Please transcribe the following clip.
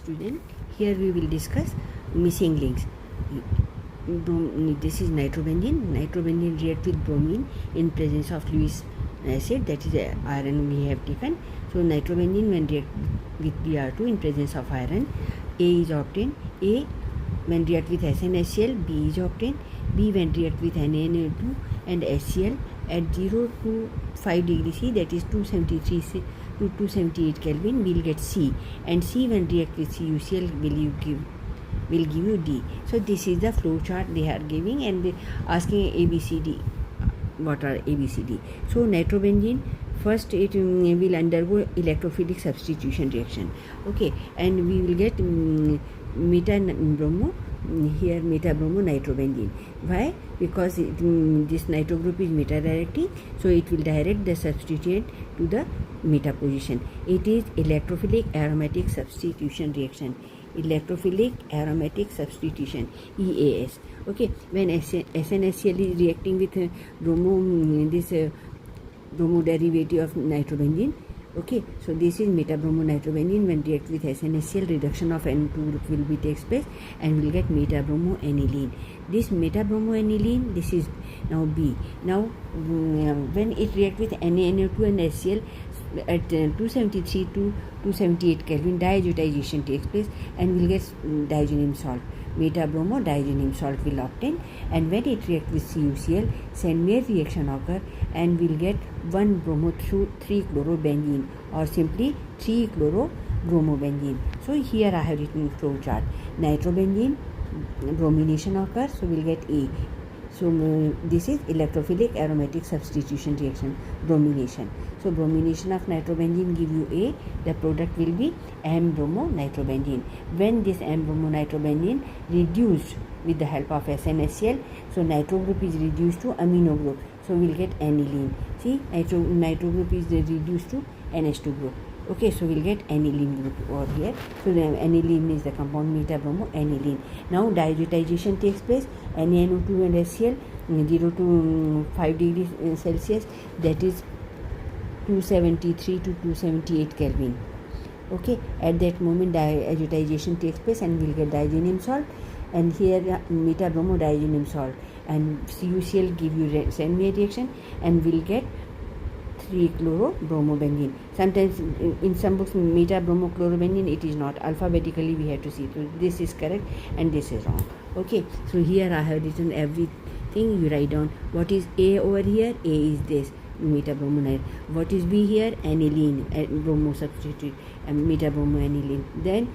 student, here we will discuss missing links. This is nitrobenzene. Nitrobenzene react with bromine in presence of Lewis acid, that is iron we have taken. So nitrobenzene when react with Br2 in presence of iron, A is obtained. A when react with SnHCl, B is obtained. B when react with NaNO2 and HCl at 0 to 5 degrees C, that is 273 C to 278 Kelvin, we will get C, and C when react with CuCl will give you D. So this is the flow chart they are giving, and they asking ABCD. What are ABCD? So nitrobenzene, first it will undergo electrophilic substitution reaction. Okay, and we will get meta-bromo. Here meta-bromo nitrobenzene. Why? Because this nitro group is meta-directing, so it will direct the substituent to the meta position. It is electrophilic aromatic substitution reaction. Electrophilic aromatic substitution, EAS. Okay, when SnHCl is reacting with bromo derivative of nitrobenzene. Okay, so this is meta-bromo nitrobenzene. When react with SnHCl, reduction of N2 group will be takes place, and we'll get meta-bromo aniline. This meta-bromo aniline, this is now B. Now when it react with NaNO2 and HCl at 273 to 278 Kelvin, diazotization takes place, and we'll get diazonim salt. Meta-bromo diazonim salt will obtain, and when it react with CuCl, Saint-Maur reaction occur, and we'll get 1-bromo through 3-chlorobenzene, or simply 3-chlorobromobenzene. So here I have written flow chart. Nitrobenzene bromination occurs, so we'll get A. So this is electrophilic aromatic substitution reaction, bromination. So bromination of nitrobenzene give you A. The product will be M-bromo nitrobenzene. When this M-bromo nitrobenzene reduced with the help of SnHCl, so nitro group is reduced to amino group. So we'll get aniline. See, nitro group is reduced to NH2 group. Okay, so we'll get aniline group over here. So the aniline is the compound meta-bromo aniline. Now diazotization takes place. NaNO2 and HCl 0 to 5 degrees Celsius, that is 273 to 278 Kelvin. Okay, at that moment diazotization takes place, and we'll get diazonim salt, and here meta-bromo diazonim salt, and CuCl give you Saint-Maur reaction, and we'll get 3-chlorobromobenzene. Sometimes in some books meta-bromochlorobenzene, it is not. Alphabetically we have to see. So this is correct and this is wrong. Okay, so here I have written everything. You write down what is A over here. A is this meta-bromo. What is B here? Aniline, bromo substitute, and meta-bromo aniline. Then